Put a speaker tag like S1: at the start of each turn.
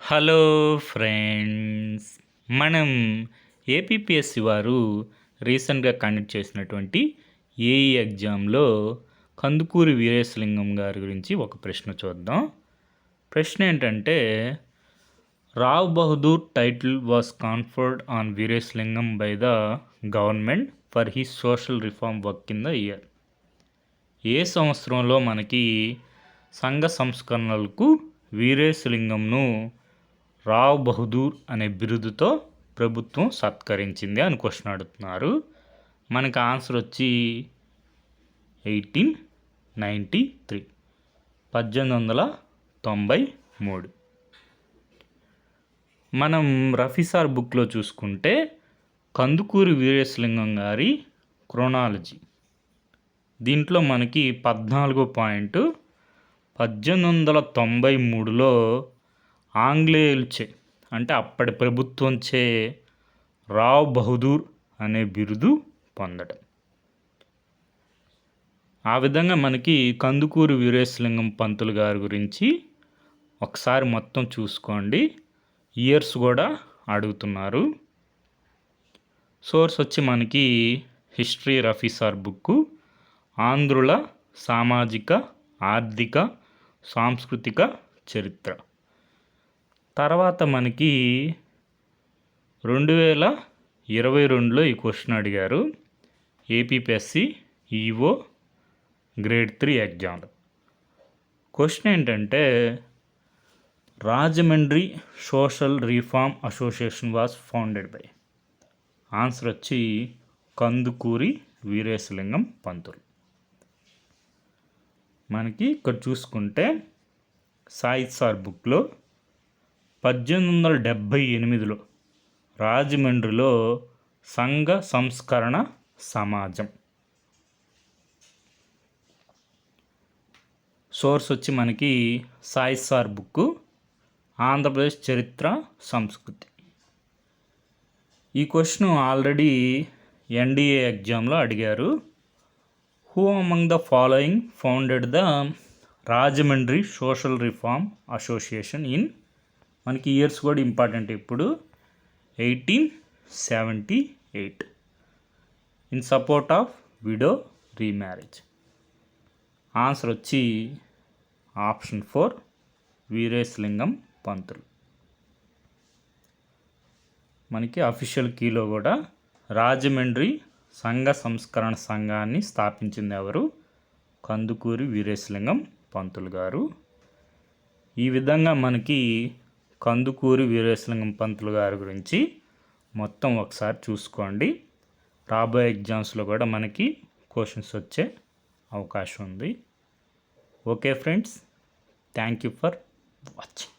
S1: Hello friends, మనం APPSC వారు రీసెంట్గా కండక్ట్ చేసినటువంటి ఏఈ ఎగ్జామ్లో కందుకూరి వీరేశలింగం గారి గురించి ఒక ప్రశ్న చూద్దాం. ప్రశ్న ఏంటంటే, Rao Bahadur title was conferred on Veeresalingam by the government for his social reform work in the year. ఏ సంవత్సరంలో మనకి సంఘ సంస్కరణలకు వీరేశలింగంను రావ్ బహదూర్ అనే బిరుదుతో ప్రభుత్వం సత్కరించింది అని క్వశ్చన్ అడుగుతున్నారు. మనకి ఆన్సర్ వచ్చి 1893, 1893. మనం రఫీసార్ బుక్లో చూసుకుంటే కందుకూరి వీరేశలింగం గారి క్రోనాలజీ, దీంట్లో మనకి 14 పాయింట్ 1893లో ఆంగ్లేయులచే అంటే అప్పటి ప్రభుత్వంచే రావ్ బహదూర్ అనే బిరుదు పొందడం. ఆ విధంగా మనకి కందుకూరి వీరేశలింగం పంతులు గారి గురించి ఒకసారి మొత్తం చూసుకోండి. ఇయర్స్ కూడా అడుగుతున్నారు. సోర్స్ వచ్చి మనకి హిస్టరీ రఫీసార్ బుక్కు, ఆంధ్రుల సామాజిక ఆర్థిక సాంస్కృతిక చరిత్ర. తర్వాత మనకి 2022లో ఈ క్వశ్చన్ అడిగారు ఏపీపీఎస్సి ఈఓ గ్రేడ్ 3 ఎగ్జామ్లో. క్వశ్చన్ ఏంటంటే, Rajahmundry social reform association was founded by. Answer వచ్చి కందుకూరి వీరేశలింగం పంతులు. మనకి ఇక్కడ చూసుకుంటే సాయిసార్ బుక్లో 1878లో రాజమండ్రిలో సంఘ సంస్కరణ సమాజం. సోర్స్ వచ్చి మనకి సాయిసార్ బుక్కు, ఆంధ్రప్రదేశ్ చరిత్ర సంస్కృతి. ఈ క్వశ్చన్ ఆల్రెడీ ఎన్డీఏ ఎగ్జామ్లో అడిగారు. Who among the following founded the Rajahmundry social reform association in, మనకి ఇయర్స్ కూడా ఇంపార్టెంట్ ఇప్పుడు, 1878 in support of widow remarriage. Answer వచ్చి ఆప్షన్ 4 వీరేశలింగం పంతులు. మనకి అఫీషియల్ కీలో కూడా రాజమండ్రి సంఘ సంస్కరణ సంఘాన్ని స్థాపించింది ఎవరు? కందుకూరి వీరేశలింగం పంతులు గారు. ఈ విధంగా మనకి కందుకూరి వీరేశలింగం పంతులు గారి గురించి మొత్తం ఒకసారి చూసుకోండి. రాబోయే ఎగ్జామ్స్లో కూడా మనకి క్వశ్చన్స్ వచ్చే అవకాశం ఉంది. Okay friends, thank you for watching.